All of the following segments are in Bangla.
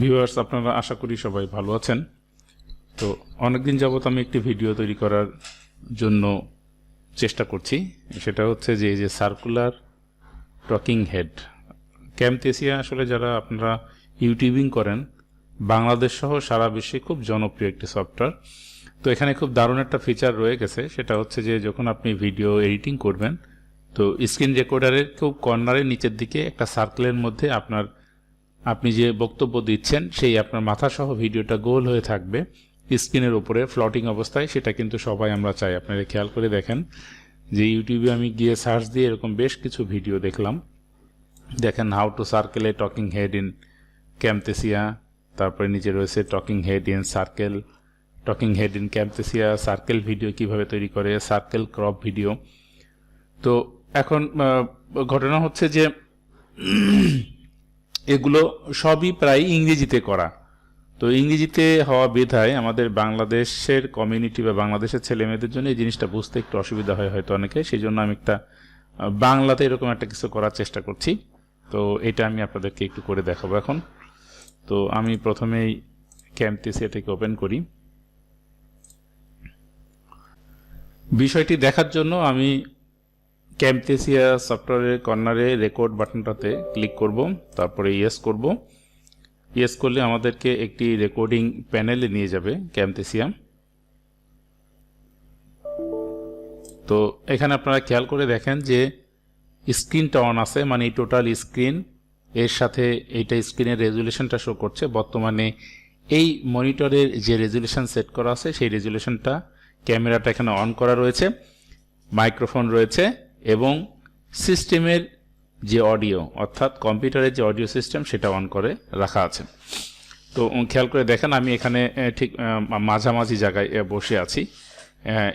ভিউয়ার্স, আপনারা আশা করি সবাই ভালো আছেন। তো অনেকদিন যাবত আমি একটি ভিডিও তৈরি করার জন্য চেষ্টা করছি। সেটা হচ্ছে যে এই যে সার্কুলার টকিং হেড ক্যামটেসিয়া, আসলে যারা আপনারা ইউটিউবিং করেন বাংলাদেশ সহ সারা বিশ্বে খুব জনপ্রিয় একটি সফটওয়্যার। তো এখানে খুব দারুণ একটা ফিচার রয়ে গেছে, সেটা হচ্ছে যে যখন আপনি ভিডিও এডিটিং করবেন তো স্ক্রিন রেকর্ডারের খুব কর্নারের নিচের দিকে একটা সার্কেলের মধ্যে আপনি যে বক্তব্য দিচ্ছেন সেই আপনার মাথা সহ ভিডিওটা গোল হয়ে থাকবে স্ক্রিনের উপরে ফ্লটিং অবস্থায়। সেটা কিন্তু সবাই আমরা চাই। আপনারা খেয়াল করে দেখেন যে ইউটিউবে আমি গিয়ে সার্চ দিয়ে এরকম বেশ কিছু ভিডিও দেখলাম। দেখেন how to circle a talking head in Camtasia, তারপরে নিচে রয়েছে talking head in circle, talking head in Camtasia, circle video কিভাবে তৈরি করে, সার্কেল ক্রপ ভিডিও। তো এখন ঘটনা হচ্ছে যে এগুলো সবই প্রায় ইংরেজিতে করা। তো ইংরেজিতে হওয়া বিধায় আমাদের বাংলাদেশের কমিউনিটি বা বাংলাদেশের ছেলেমেয়েদের জন্য এই জিনিসটা বুঝতে একটু অসুবিধা হয় হয়তো অনেকে। সেই জন্য আমি একটা বাংলাতে এরকম একটা কিছু করার চেষ্টা করছি। তো এটা আমি আপনাদেরকে একটু করে দেখাবো এখন। তো আমি প্রথমেই ক্যামটেসিয়া থেকে ওপেন করি। বিষয়টি দেখার জন্য আমি ক্যামটেসিয়া সফটওয়্যারের কর্নারে রেকর্ড বাটনটাতে ক্লিক করব, তারপরে ইয়েস করব। ইয়েস করলে আমাদেরকে একটি রেকর্ডিং প্যানেলে নিয়ে যাবে ক্যামটেসিয়া। তো এখানে আপনারা খেয়াল করে দেখেন যে স্ক্রিনটা অন আছে, মানে এই টোটাল স্ক্রিন এর সাথে এইটা স্ক্রিনের রেজুলেশনটা শো করছে। বর্তমানে এই মনিটরের যে রেজুলেশন সেট করা আছে সেই রেজুলেশনটা, ক্যামেরাটা এখানে অন করা রয়েছে, মাইক্রোফোন রয়েছে এবং সিস্টেমের যে অডিও অর্থাৎ কম্পিউটারের যে অডিও সিস্টেম সেটা অন করে রাখা আছে। তো খেয়াল করে দেখেন আমি এখানে ঠিক মাঝামাঝি জায়গায় বসে আছি।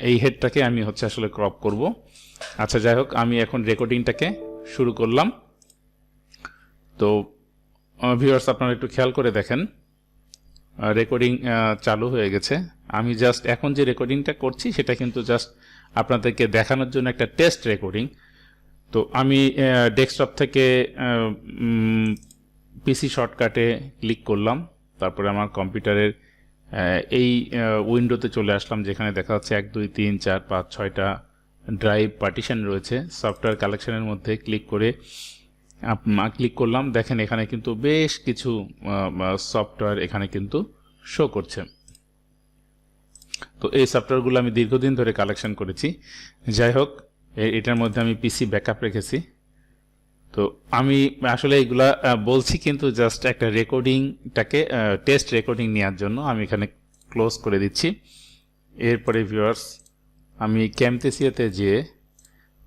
এই হেডটাকে আমি আসলে ক্রপ করব। আচ্ছা, যাই হোক, আমি এখন রেকর্ডিংটাকে শুরু করলাম। তো ভিউয়ার্স, আপনারা একটু খেয়াল করে দেখেন রেকর্ডিং চালু হয়ে গেছে। আমি জাস্ট এখন যে রেকর্ডিংটা করছি সেটা কিন্তু জাস্ট আপনাদেরকে দেখানোর জন্য একটা টেস্ট রেকর্ডিং। তো আমি ডেস্কটপ থেকে পিসি শর্টকাটে ক্লিক করলাম, তারপরে আমার কম্পিউটারের এই উইন্ডোতে চলে আসলাম যেখানে দেখা যাচ্ছে 1 2 3 4 5 6টা ড্রাইভ পার্টিশন রয়েছে। সফটওয়্যার কালেকশনের মধ্যে ক্লিক করলাম। দেখেন এখানে কিন্তু বেশ কিছু সফটওয়্যার এখানে কিন্তু শো করছে। তো এই সফটওয়্যারগুলো আমি দীর্ঘদিন ধরে কালেকশন করেছি। যাই হোক, এটার মধ্যে আমি পিসি ব্যাকআপ রেখেছি। তো আমি আসলে এগুলা বলছি কিন্তু জাস্ট একটা রেকর্ডিংটাকে টেস্ট রেকর্ডিং নেওয়ার জন্য আমি এখানে ক্লোজ করে দিচ্ছি। এরপরে ভিউয়ার্স, আমি ক্যামটেসিয়াতে যেয়ে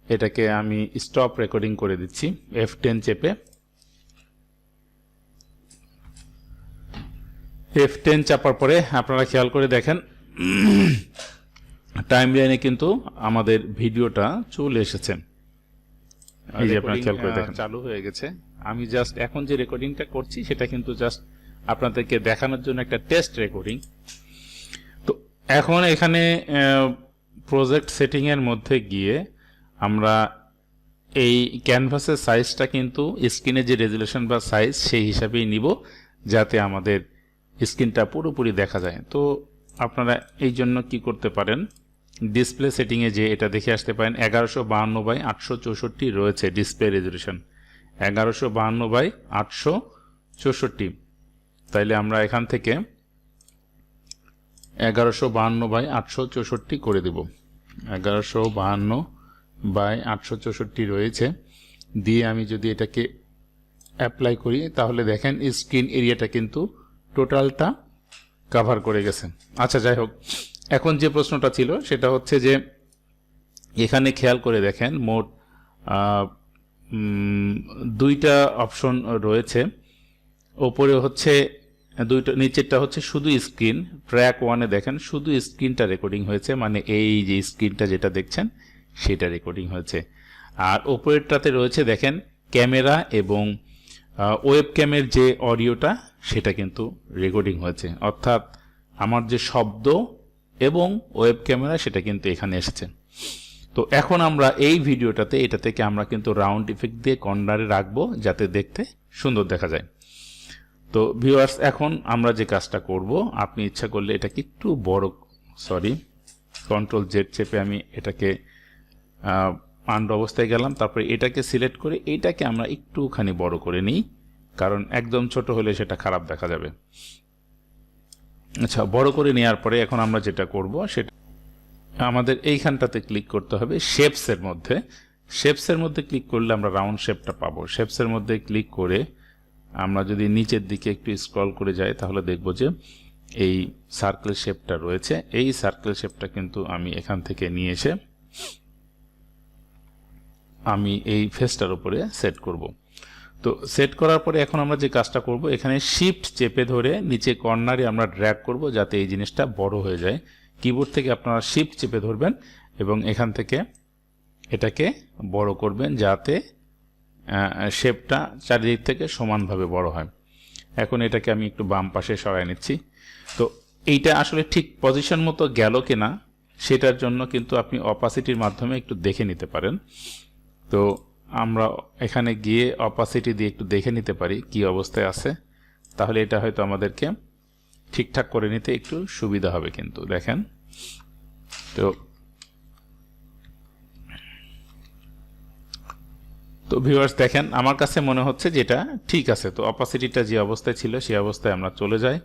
এটাকে আমি স্টপ রেকর্ডিং করে দিচ্ছি F10 চেপে। F10 চাপার পরে আপনারা খেয়াল করে দেখেন টাইমলাইনে কিন্তু আমাদের ভিডিওটা চলে এসেছে। এই যে আপনারা খেয়াল করে দেখেন চালু হয়ে গেছে। আমি জাস্ট এখন যে রেকর্ডিংটা করছি সেটা কিন্তু জাস্ট আপনাদেরকে দেখানোর জন্য একটা টেস্ট রেকর্ডিং। তো এখন এখানে প্রজেক্ট সেটিং এর মধ্যে গিয়ে আমরা এই ক্যানভাসের সাইজটা কিন্তু স্ক্রিনের যে রেজুলেশন বা সাইজ সেই হিসাবেই নিব, যাতে আমাদের স্ক্রিনটা পুরোপুরি দেখা যায়। তো আপনারা এই জন্য কি করতে পারেন, ডিসপ্লে সেটিংয়ে যে এটা দেখে আসতে পারেন 1152/864 রয়েছে ডিসপ্লে রেজুলেশন, 1152/864। তাইলে আমরা এখান থেকে 1152/864 করে দেব। 1152/864 রয়েছে, দিয়ে আমি যদি এটাকে অ্যাপ্লাই করি তাহলে দেখেন স্ক্রিন এরিয়াটা কিন্তু টোটালটা কভার করে গেছে। আচ্ছা, যাই হোক, এখন যে প্রশ্নটা ছিল সেটা হচ্ছে যে এখানে খেয়াল করে দেখেন মোট 2টা অপশন রয়েছে। ওপরে হচ্ছে 2টা, নিচেরটা হচ্ছে শুধু স্ক্রিন। ট্র্যাক 1-এ দেখেন শুধু স্ক্রিনটা রেকর্ডিং হয়েছে, মানে এই যে স্ক্রিনটা যেটা দেখছেন সেটা রেকর্ডিং হয়েছে। আর ওপরেরটাতে রয়েছে দেখেন ক্যামেরা এবং ওয়েব ক্যামের যে অডিওটা সেটা কিন্তু রেকর্ডিং হয়েছে, অর্থাৎ আমার যে শব্দ এবং ওয়েব ক্যামেরা সেটা কিন্তু এখানে এসেছে। তো এখন আমরা এই ভিডিওটাতে এটা থেকে আমরা কিন্তু রাউন্ড ইফেক্ট দিয়ে কর্নারে রাখবো যাতে দেখতে সুন্দর দেখা যায়। তো ভিউয়ার্স, এখন আমরা যে কাজটা করব, আপনি ইচ্ছা করলে এটাকে একটু বড়, কন্ট্রোল জেড চেপে আমি এটাকে আন্ডু অবস্থায় গেলাম, তারপরে এটাকে সিলেক্ট করে এইটাকে আমরা একটুখানি বড় করে নিই, কারণ একদম ছোট হলে সেটা খারাপ দেখা যাবে। আচ্ছা, বড় করে নেওয়ার পরে এখন আমরা যেটা করব সেটা আমাদের এইখানটাতে ক্লিক করতে হবে শেপসের মধ্যে। শেপসের মধ্যে ক্লিক করলে আমরা রাউন্ড শেপটা পাবো। শেপসের মধ্যে ক্লিক করে আমরা যদি নিচের দিকে একটু স্ক্রল করে যাই তাহলে দেখব যে এই সার্কেল শেপটা রয়েছে। এই সার্কেল শেপটা কিন্তু আমি এখান থেকে নিয়ে এসে আমি এই ফেসটার উপরে সেট করব। তো সেট করার পরে এখন আমরা যে কাজটা করব, এখানে শিফট চেপে ধরে নিচে কর্নারে আমরা ড্র্যাগ করব যাতে এই জিনিসটা বড় হয়ে যায়। কিবোর্ড থেকে আপনারা শিফট চেপে ধরবেন এবং এখান থেকে এটাকে বড় করবেন যাতে শেপটা চারিদিক থেকে সমানভাবে বড় হয়। এখন এটাকে আমি একটু বাম পাশে সরাই নিচ্ছি। তো এইটা আসলে ঠিক পজিশন মতো গেল কিনা সেটার জন্য কিন্তু আপনি অপাসিটির মাধ্যমে একটু দেখে নিতে পারেন। তো আমরা এখানে গিয়ে অপাসিটি দিয়ে একটু দেখে নিতে পারি কি অবস্থায় আছে, তাহলে এটা হয়তো আমাদেরকে ঠিকঠাক করে নিতে একটু সুবিধা হবে। কিন্তু দেখেন, তো ভিউয়ার্স দেখেন, আমার কাছে মনে হচ্ছে যেটা ঠিক আছে। তো অপাসিটিটা যে অবস্থায় ছিল সেই অবস্থায় আমরা চলে যাই,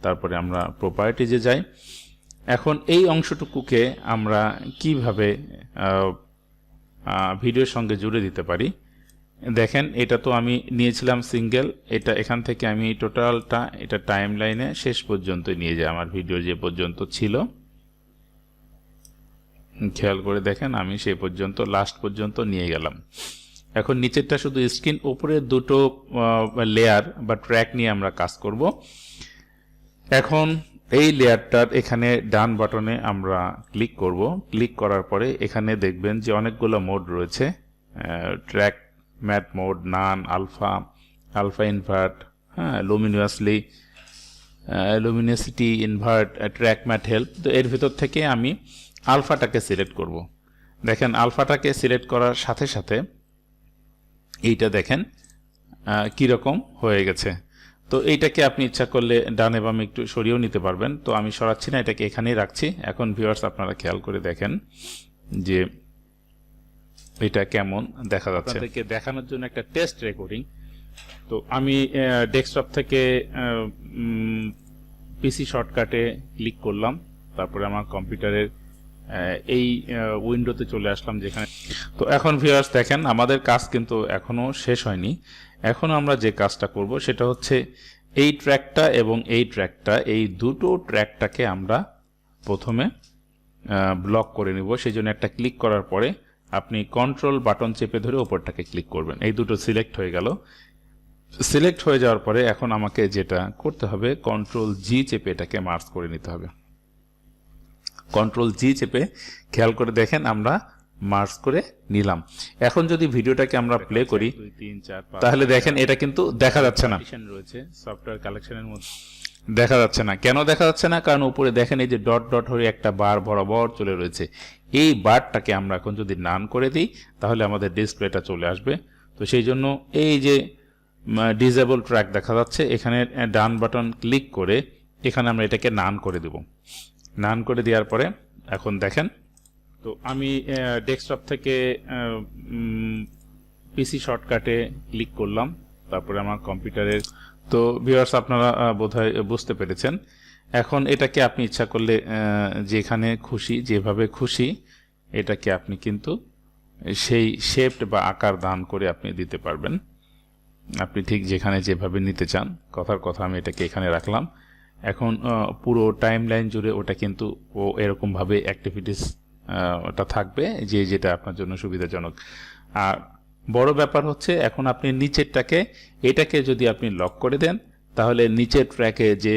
তারপরে আমরা প্রপার্টিজে যাই। এখন এই অংশটুকুকে আমরা কিভাবে ভিডিওর সঙ্গে জুড়ে দিতে পারি, দেখেন এটা তো আমি নিয়েছিলাম সিঙ্গেল, এটা এখান থেকে আমি টোটালটা এটা টাইম লাইনে শেষ পর্যন্ত নিয়ে যাই, আমার ভিডিও যে পর্যন্ত ছিল খেয়াল করে দেখেন আমি সেই পর্যন্ত লাস্ট পর্যন্ত নিয়ে গেলাম। এখন নিচেরটা শুধু স্ক্রিন, উপরে দুটো লেয়ার বা ট্র্যাক নিয়ে আমরা কাজ করব। এখন এই লেয়ারটার এখানে ডান বাটনে আমরা ক্লিক করব। ক্লিক করার পরে এখানে দেখবেন যে অনেকগুলো মোড রয়েছে, track matte mode, none, alpha, alpha invert, luminosity invert, track matte help. তো এর ভিতর থেকে আমি আলফাটাকে সিলেক্ট করব। দেখেন আলফাটাকে সিলেক্ট করার সাথে সাথে এইটা দেখেন কিরকম হয়ে গেছে। তো এইটাকে আপনি ইচ্ছা করলে ডানে বামে একটু সরিয়েও নিতে পারবেন। তো আমি সরাচ্ছি না, এটাকে এখানেই রাখছি। এখন ভিউয়ার্স আপনারা খেয়াল করে দেখেন যে এটা কেমন দেখা যাচ্ছে। আপনাদেরকে দেখানোর জন্য একটা টেস্ট রেকর্ডিং। তো আমি ডেস্কটপ থেকে পিসি শর্টকাটে ক্লিক করলাম, তারপরে আমার কম্পিউটারের এই উইন্ডোতে চলে আসলাম যেখানে। তো এখন ভিউয়ার্স দেখেন আমাদের কাজ কিন্তু এখনো শেষ হয়নি। এখন আমরা যে কাজটা করব সেটা হচ্ছে এই ট্র্যাকটা এবং এই ট্র্যাকটা, এই দুটো ট্র্যাকটাকে আমরা প্রথমে ব্লক করে নিব। সেই জন্য একটা ক্লিক করার পরে আপনি কন্ট্রোল বাটন চেপে ধরে ওপরটাকে ক্লিক করবেন। এই দুটো সিলেক্ট হয়ে গেল। সিলেক্ট হয়ে যাওয়ার পরে এখন আমাকে যেটা করতে হবে, কন্ট্রোল জি চেপে এটাকে মার্জ করে নিতে হবে। কন্ট্রোল জি চেপে খেয়াল করে দেখেন আমরা মার্জ করে নিলাম। এখন যদি ভিডিওটাকে আমরা প্লে করি তাহলে দেখেন এটা কিন্তু দেখা যাচ্ছে না, রয়েছে সফটওয়্যার কালেকশনের মধ্যে দেখা যাচ্ছে না। কেন দেখা যাচ্ছে না? কারণ উপরে দেখেন এই যে ডট ডট হয়ে একটা বার বরাবর চলে রয়েছে। এই বারটাকে আমরা এখন যদি নান করে দিই তাহলে আমাদের ডিসপ্লেটা চলে আসবে। তো সেই জন্য এই যে ডিসেবল ট্র্যাক দেখা যাচ্ছে, এখানে ডান বাটন ক্লিক করে এখানে আমরা এটাকে নান করে দেব। নান করে দেওয়ার পরে এখন দেখেন, তো আমি ডেস্কটপ থেকে পিসি শর্টকাটে ক্লিক করলাম, তারপরে আমার কম্পিউটারের। তো ভিউয়ার্স আপনারা বোধহয় বুঝতে পেরেছেন। এখন এটাকে আপনি ইচ্ছা করলে যেখানে খুশি যেভাবে খুশি এটাকে আপনি কিন্তু সেই শেপ বা আকার দান করে আপনি দিতে পারবেন, আপনি ঠিক যেখানে যেভাবে নিতে চান। কথার কথা আমি এটাকে এখানে রাখলাম। এখন পুরো টাইম লাইন জুড়ে ওটা কিন্তু ও এরকমভাবে অ্যাক্টিভিটিস ওটা থাকবে যে যেটা আপনার জন্য সুবিধাজনক। আর বড় ব্যাপার হচ্ছে এখন আপনি নিচেরটাকে এটাকে যদি আপনি লক করে দেন তাহলে নিচের ট্র্যাকে যে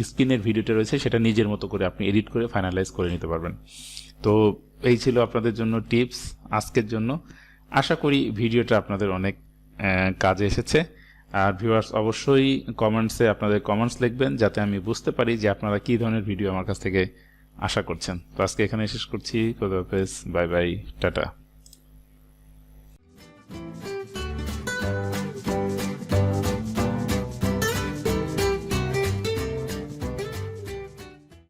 স্ক্রিনের ভিডিওটা রয়েছে সেটা নিজের মতো করে আপনি এডিট করে ফাইনালাইজ করে নিতে পারবেন। তো এই ছিল আপনাদের জন্য টিপস আজকের জন্য। আশা করি ভিডিওটা আপনাদের অনেক কাজে এসেছে। আর ভিউয়ার্স অবশ্যই কমেন্টসে আপনাদের কমেন্টস লিখবেন যাতে আমি বুঝতে পারি যে আপনারা কী ধরনের ভিডিও আমার কাছ থেকে আশা করছেন। তো আজকে এখানে শেষ করছি। খোদা হাফেজ, বাই বাই, টাটা।